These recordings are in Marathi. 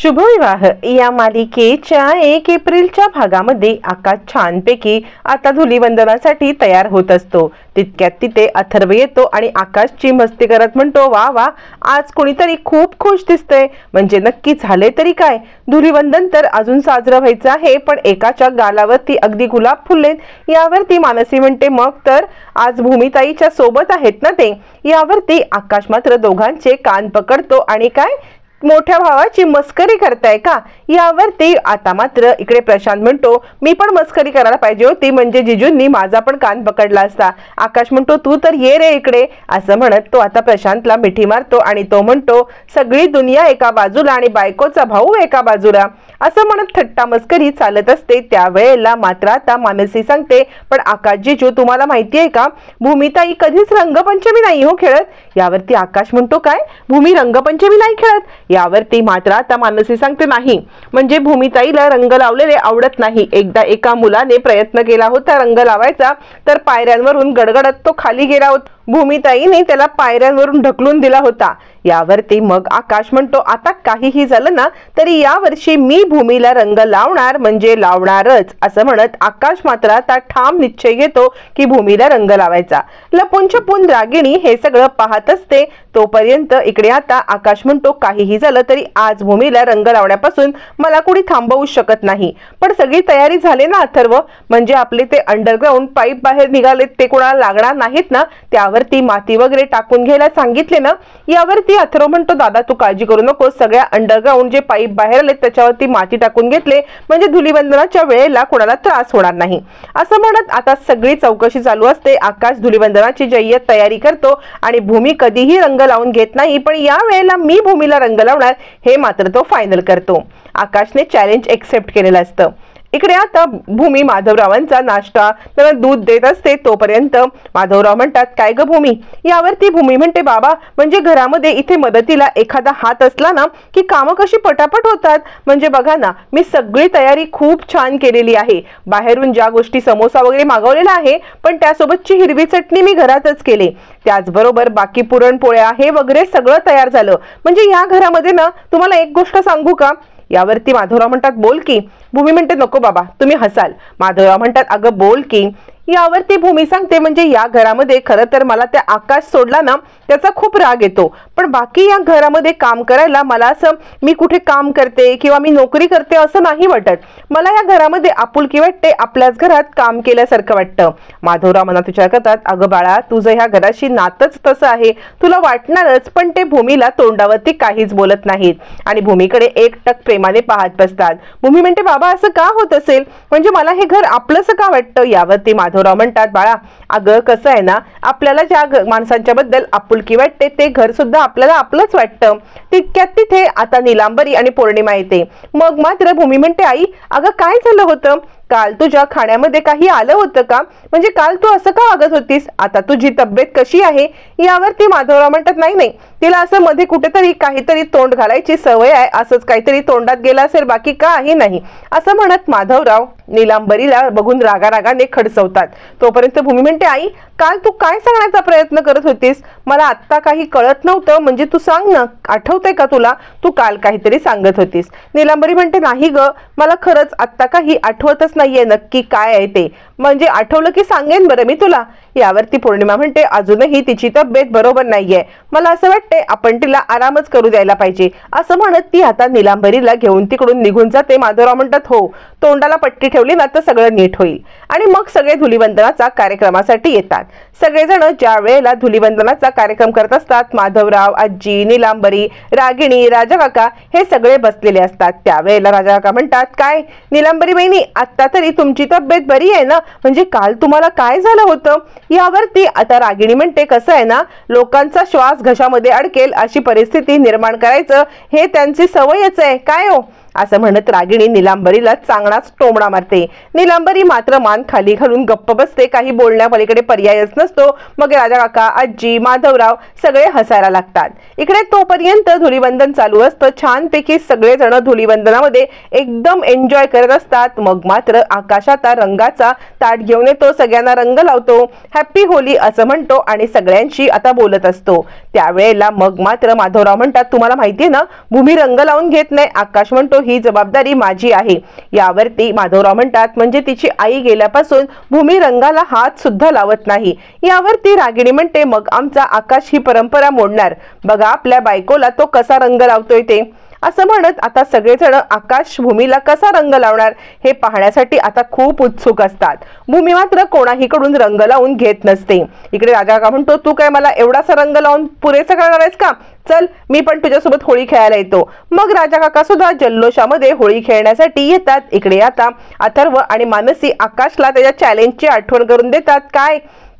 शुभविवाह या मालिकेच्या 1 एप्रिलच्या भागामध्ये आकाश छानपैकी आता धुलीवंदनासाठी तयार होत असतो। तितक्यात तिथे अथर्व येतो आणि आकाशची मस्ती करत म्हणतो, वा वा, आज कोणीतरी खूप खुश दिसतंय। म्हणजे नक्की झाले तरी काय, धुलीवंदन तर अजून साजरं व्हायचं आहे, पण एकाच्या गालावरती अगदी गुलाब फुललेत। यावरती मानसी म्हणते, मग तर आज भूमिताईच्या सोबत आहेत ना ते। यावरती आकाश मात्र दोघांचे कान पकडतो आणि काय, मोठ्या भावाची मस्करी करताय का? यावरती आता मात्र इकडे प्रशांत म्हणतो, मी पण मस्करी करायला पाहिजे होती, म्हणजे जिजूंनी माझा पण कान पकडला असता। आकाश म्हणतो, तू तर ये रे इकडे, असं म्हणत तो आता प्रशांतला मिठी मारतो आणि तो म्हणतो, सगळी दुनिया एका बाजूला आणि बायकोचा भाऊ एका बाजूला, असं म्हणत थट्टा मस्करी चालत असते। त्यावेळेला मात्र आता मानसी सांगते, पण आकाश जिजू, तुम्हाला माहिती आहे का, भूमिताई कधीच रंगपंचमी नाही हो खेळत। यावरती आकाश म्हणतो, काय, भूमी रंगपंचमी नाही खेळत? यावरती मात्र आता मानसी सांगते, नाही, म्हणजे भूमिताईला रंग लावलेले आवडत नाही। एकदा एका मुलाने प्रयत्न केला होता रंग लावायचा, तर पायऱ्यांवरून गडगडत तो खाली गेला होता। भूमिताईने त्याला पायऱ्यांवरून ढकलून दिला होता। यावरती मग आकाश म्हणतो, आता काहीही झालं ना तरी यावर्षी मी भूमीला रंग लावणार म्हणजे लावणारच, असं म्हणत आकाश मात्र आता ठाम निश्चय घेतो की भूमीला रंग लावायचा। लपून छपून रागिणी हे सगळं पाहत असते। तोपर्यंत इकडे आता आकाश म्हणतो, काहीही झालं तरी आज भूमीला रंग लावण्यापासून मला कोणी थांबवू शकत नाही। पण सगळी तयारी झाली ना अथर्व, म्हणजे आपले ते अंडरग्राउंड पाईप बाहेर निघालेत ते कोणाला लागणार नाहीत ना, त्यावरती माती वगैरे टाकून घ्यायला सांगितले ना? यावरती अथर्व म्हणतो, दादा तू काळजी करू नको, सगळ्या अंडरग्राउंड जे पाईप बाहेर आले त्याच्यावरती माती टाकून घेतले, म्हणजे धुलीवंदनाच्या वेळेला कोणाला त्रास होणार नाही, असं म्हणत आता सगळी चौकशी चालू असते। आकाश धुलीवंदनाची जय्यत तयारी करतो आणि भूमी कधीही रंग लावून घेत नाही, पण या वेळेला मी भूमीला रंग लावणार हे मात्र तो फायनल करतो। आकाशने चॅलेंज एक्सेप्ट केलेलं असतं। इकडे आता भूमी माधवरावांचा नाश्ता त्याला दूध देत असते। तोपर्यंत माधवराव म्हणतात, काय ग भूमी? यावरती भूमी म्हणते, बाबा, म्हणजे घरामध्ये इथे मदतीला एखादा हात असला ना की कामं कशी पटापट होतात। म्हणजे बघा ना, मी सगळी तयारी खूप छान केलेली आहे, बाहेरून ज्या गोष्टी समोसा वगैरे मागवलेला आहे, पण त्यासोबतची हिरवी चटणी मी घरातच केली, त्याचबरोबर बाकी पुरणपोळ्या हे वगैरे सगळं तयार झालं। म्हणजे या घरामध्ये ना तुम्हाला एक गोष्ट सांगू का? यावरती माधवराव म्हणतात, बोल की। भूमी म्हणते, नको बाबा, तुम्ही हसाल। माधवराव म्हणतात, अगं बोल की। यावरती भूमी सांगते, म्हणजे या घरामध्ये खरं तर मला त्या आकाश सोडला ना त्याचा खूप राग येतो, पण बाकी या घरामध्ये काम करायला मला असं मी कुठे काम करते किंवा मी नोकरी करते असं नाही वाटत। मला या घरामध्ये आपुलकी वाटते, आपल्याच घरात काम केल्यासारखं वाटतं। माधवराव मनात विचार करतात, अगं बाळा, तुझं ह्या घराशी नातच तसं आहे, तुला वाटणारच। पण ते भूमीला तोंडावरती काहीच बोलत नाहीत आणि भूमीकडे एकटक प्रेमाने पाहत बसतात। भूमी म्हणते, बाबा असं का होत असेल, म्हणजे मला हे घर आपलंसं का वाटतं? यावरती माधवराव म्हणतात, बाळा, अगं कसं आहे ना, आपल्याला ज्या माणसांच्या बद्दल आपुलकी वाटते ते घर सुद्धा आपल्याला आपलंच वाटतं। तितक्यात तिथे आता नीलांबरी आणि पौर्णिमा येते। मग मात्र भूमी म्हणते, आई, अगं काय झालं होतं? काल तुझ्या खाण्यामध्ये काही आलं होतं का? म्हणजे काल तू असं का वागत होतीस? आता तुझी तब्येत कशी आहे? यावरती माधवराव म्हणतात, नाही नाही, तिला असं मध्ये कुठेतरी काहीतरी तोंड घालायची सवय आहे, असंच काहीतरी तोंडात गेलं असेल, बाकी काही नाही, असं म्हणत माधवराव नीलांबरीला बघून रागारागाने खडसवतात। तोपर्यंत भूमी म्हणते, आई, काल तू काय सांगण्याचा प्रयत्न करत होतीस? मला आत्ता काही कळत नव्हतं, म्हणजे तू सांग ना, आठवतंय का तुला, तू काल काहीतरी सांगत होतीस? नीलांबरी म्हणते, नाही ग, मला खरंच आत्ता काही आठवतच नाहीये नक्की काय आहे ते, म्हणजे आठवलं की सांगेन बरं मी तुला। यावरती पौर्णिमा म्हणते, अजूनही तिची तब्येत बरोबर नाहीये, मला असं वाटतंय आपण तिला आरामच करू द्यायला पाहिजे, असं म्हणत ती आता नीलांबरीला घेऊन तिकडून निघून जाते। माधवराव म्हणतात, हो, तोंडाला पट्टी ठेवली ना तर सगळं नीट होईल। आणि मग सगळे धुलीवंदनाचा कार्यक्रमासाठी येतात। सगळेजण ज्या वेळेला धुलीवंदनाचा कार्यक्रम करत असतात, माधवराव, आजी, नीलांबरी, रागिणी, राजाकाका हे सगळे बसलेले असतात। त्यावेळेला राजाकाका म्हणतात, काय नीलांबरी बहिणी, आता तरी तुमची तब्येत बरी आहे ना? म्हणजे काल तुम्हाला काय झालं होतं? यावरती आता रागिणी म्हणते, कसं आहे ना, लोकांचा श्वास घशामध्ये अडकेल अशी परिस्थिती निर्माण करायचं हे त्यांची सवयच आहे काय हो, असं म्हणत रागिणी नीलांबरीला चांगलाच टोमणा मारते। नीलांबरी मात्र मान खाली घालून गप्प बसते, काही बोलण्यापलीकडे पर्यायच नसतो। मग राजाकाका, आजी, माधवराव सगळे हसायला लागतात। इकडे तोपर्यंत धुलीवंदन चालू असतं। छानपैकी सगळेजण धुलीवंदनामध्ये एकदम एन्जॉय करत असतात। मग मात्र आकाश आता रंगाचा ताट घेऊन येतो, सगळ्यांना रंग लावतो, हॅपी होली असं म्हणतो आणि सगळ्यांशी आता बोलत असतो। त्यावेळेला मग मात्र माधवराव म्हणतात, तुम्हाला माहितीये ना भूमी रंग लावून घेत नाही. आकाश म्हणतो, ही जबाबदारी माझी आहे. यावरती माधवराव म्हणतात, म्हणजे तिची आई गेल्यापासून भूमी रंगाला हात सुद्धा लावत नाही. यावरती रागिणी म्हणते, मग आमचा आकाश ही परंपरा मोडणार. बघा आपल्या बायकोला तो कसा रंग लावतोय ते. असं म्हणत आता सगळेजण आकाश भूमीला कसा रंग लावणार हे पाहण्यासाठी आता खूप उत्सुक असतात. भूमी मात्र कोणाहीकडून रंग लावून घेत नसते. इकडे राजा काका म्हणतो, तू काय मला एवढासा रंग लावून पुरेसा करणार आहेस का? चल मी पण तुझ्यासोबत होळी खेळायला येतो. मग राजा काका सुद्धा जल्लोषामध्ये होळी खेळण्यासाठी येतात. इकडे आता अथर्व आणि मानसी आकाशला त्याच्या चॅलेंजची आठवण करून देतात.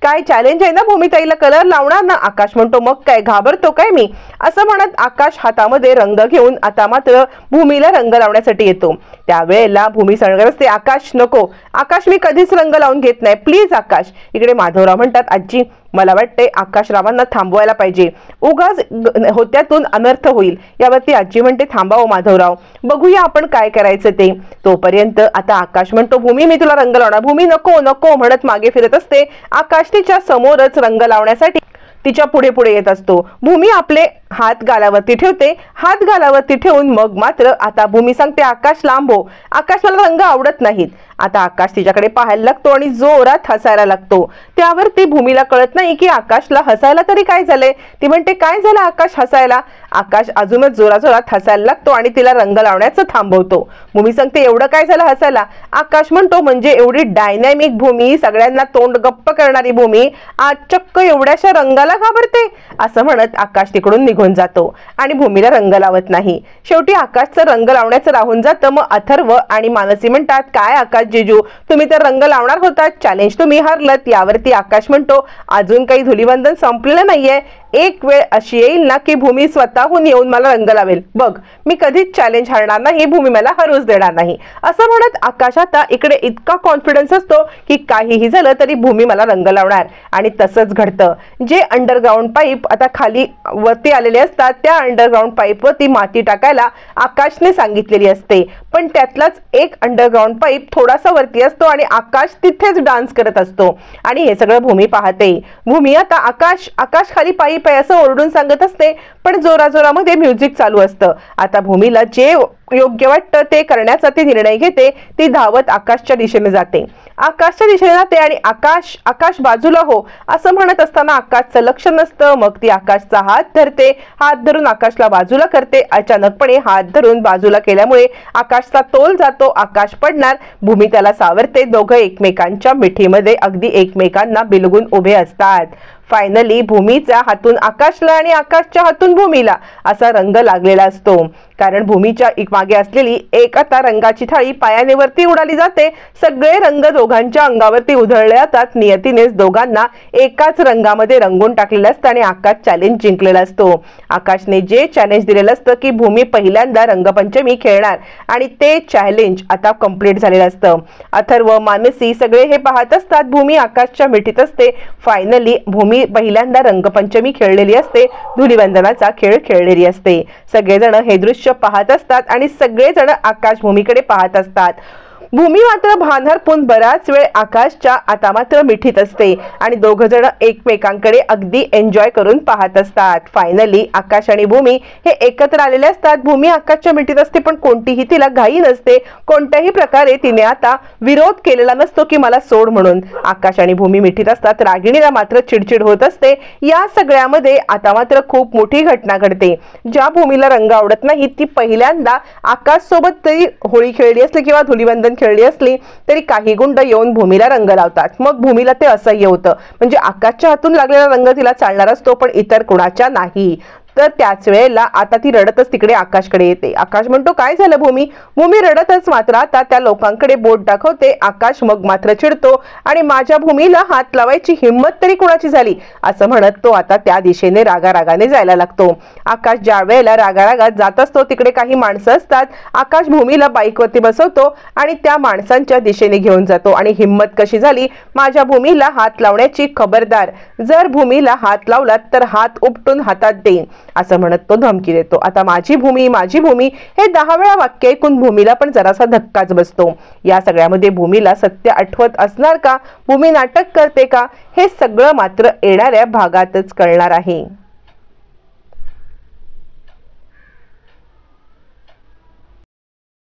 काय चॅलेंज आहे ना, भूमिताईला कलर लावणार ना? आकाश म्हणतो, मग काय घाबरतो काय मी? असं म्हणत आकाश हातामध्ये रंग घेऊन आता मात्र भूमीला रंग लावण्यासाठी येतो. त्यावेळेला भूमी सांगत असते, आकाश नको, आकाश मी कधीच रंग लावून घेत नाही, प्लीज आकाश. इकडे माधवराव म्हणतात, आजी मला वाटते आकाशरावांना थांबवायला पाहिजे, उगाच होत्यातून अनर्थ होईल. यावरती आजी म्हणते, थांबावं माधवराव, बघूया आपण काय करायचं ते. तोपर्यंत आता आकाश म्हणतो, भूमी मी तुला रंग लावणार. भूमी नको नको म्हणत मागे फिरत असते. आकाश तिच्या समोरच रंग लावण्यासाठी तिच्या पुढे पुढे येत असतो. भूमी आपले हात गालावरती ठेवते. हात गालावरती ठेवून मग मात्र आता भूमी सांगते, आकाश लांब हो, आकाश मला रंग आवडत नाहीत. आता आकाश तिच्याकडे पाहायला लागतो आणि जोरात हसायला लागतो. त्यावरती भूमीला कळत नाही की आकाशला हसायला तरी काय झालंय. ती म्हणते, काय झालं आकाश हसायला? आकाश अजूनच जोराजोरात हसायला लागतो आणि तिला रंग लावण्याचं थांबवतो. भूमी सांगते, एवढं काय झालं हसायला? आकाश म्हणतो, म्हणजे एवढी डायनॅमिक भूमी, सगळ्यांना तोंड गप्प करणारी भूमी आज चक्क एवढ्याशा रंगाला घाबरते. असं म्हणत आकाश तिकडून निघून जातो आणि भूमीला रंग लावत नाही. शेवटी आकाशचं रंग लावण्याचं राहून जातं. मग अथर्व आणि मानसी म्हणतात, काय आकाश जिजू तुम्ही तर रंग लावणार होतात, चॅलेंज तुम्ही हारलत. यावरती आकाश म्हणतो, अजून काही धुलीवंदन संपलेलं नाहीये, एक वेळ अशी येईल ना की भूमी स्वतःहून येऊन मला रंग लावेल. बघ मी कधीच चॅलेंज हारणार नाही, भूमी मला हरूच देणार नाही. असं म्हणत आकाश आता इकडे इतका कॉन्फिडन्स असतो की काहीही झालं तरी भूमी मला रंग लावणार. आणि तसंच घडतं. जे अंडरग्राऊंड पाईप आता खाली वरती आलेले असतात त्या अंडरग्राऊंड पाईप वरती माती टाकायला आकाशने सांगितलेली असते, पण त्यातलाच एक अंडरग्राऊंड पाईप थोडासा वरती असतो आणि आकाश तिथेच डान्स करत असतो. आणि हे सगळं भूमी पाहते. भूमी आता आकाश खाली पाईप आहे असं ओरडून सांगत असते, पण जोराजोरामध्ये म्युझिक चालू असतं. आता भूमीला जे योग्य वाटतं ते करण्याचा ती निर्णय घेते. ती धावत आकाशच्या दिशेने जाते. आणि आकाश बाजूला हो असं म्हणत असताना आकाशचं लक्ष नसतं. मग ती आकाशचा हात धरते. हात धरून आकाशला बाजूला करते. अचानकपणे हात धरून बाजूला केल्यामुळे आकाशचा तोल जातो. आकाश पडणार. भूमी त्याला सावरते. दोघं एकमेकांच्या मिठीमध्ये अगदी एकमेकांना बिलगून उभे असतात. फायनली भूमीच्या हातून आकाशला आणि आकाशच्या हातून भूमीला असा रंग लागलेला असतो. कारण भूमीच्या मागे असलेली एक आता रंगाची थाळी पायाने वरती उडाली जाते. सगळे रंग दोघांच्या अंगावरती उधळले जातात. नियतीनेच दोघांना एकाच रंगामध्ये रंगून टाकलेलं असतं आणि आकाश चॅलेंज जिंकलेला असतो. आकाशने जे चॅलेंज दिलेलं असतं की भूमी पहिल्यांदा रंगपंचमी खेळणार आणि ते चॅलेंज आता कंप्लीट झालेलं असतं. अथर्व मानसी सगळे हे पाहत असतात. भूमी आकाशच्या मिठीत असते. फायनली भूमी पहिल्यांदा रंगपंचमी खेळलेली असते. धुलीवंदनाचा खेळ खेळलेली असते. सगळेजण हे दृश्य पाहत असतात आणि सगळेजण आकाश भूमीकडे पाहत असतात. भूमी मात्र भान हरपून बराच वेळ आकाशच्या आता मात्र मिठीत असते आणि दोघ जण एकमेकांकडे अगदी एन्जॉय करून पाहत असतात. फायनली आकाश आणि भूमी हे एकत्र आलेले असतात. भूमी आकाशच्या मिठीत असते पण कोणतीही तिला घाई नसते. कोणत्याही प्रकारे तिने आता विरोध केलेला नसतो की मला सोड म्हणून. आकाश आणि भूमी मिठीत असतात. रागिणीला मात्र चिडचिड होत असते. या सगळ्यामध्ये आता मात्र खूप मोठी घटना घडते. ज्या भूमीला रंग आवडत नाही ती पहिल्यांदा आकाश सोबत तरी होळी खेळली असली किंवा धुलीवंदन खेळली असली तरी काही गुंड येऊन भूमीला रंग लावतात. मग भूमीला ते असह्य होतं. म्हणजे आकाशच्या हातून लागलेला रंग तिला चालणार असतो पण इतर कुणाच्या नाही. तर त्याच वेळेला आता ती रडतच तिकडे आकाशकडे येते. आकाश म्हणतो, काय झालं भूमी? भूमी रडतच मात्र आता त्या लोकांकडे बोट दाखवते. आकाश मग मात्र चिडतो आणि माझ्या भूमीला हात लावायची हिंमत तरी कुणाची झाली असं म्हणत तो आता त्या दिशेने रागारागाने जायला लागतो. आकाश ज्या वेळेला रागारागात जात असतो तिकडे काही माणसं असतात. आकाश भूमीला बाईकवरती बसवतो आणि त्या माणसांच्या दिशेने घेऊन जातो आणि हिंमत कशी झाली माझ्या भूमीला हात लावण्याची, खबरदार जर भूमीला हात लावलात तर हात उपटून हातात देईन असं म्हणत तो धमकी देतो. आता माझी भूमी हे 10 वेळा वाक्य ऐकून भूमीला पण जरासा धक्काच बसतो. या सगळ्यामध्ये भूमीला सत्य आठवत असणार का? भूमी नाटक करते का? हे सगळं मात्र येणाऱ्या भागातच कळणार आहे.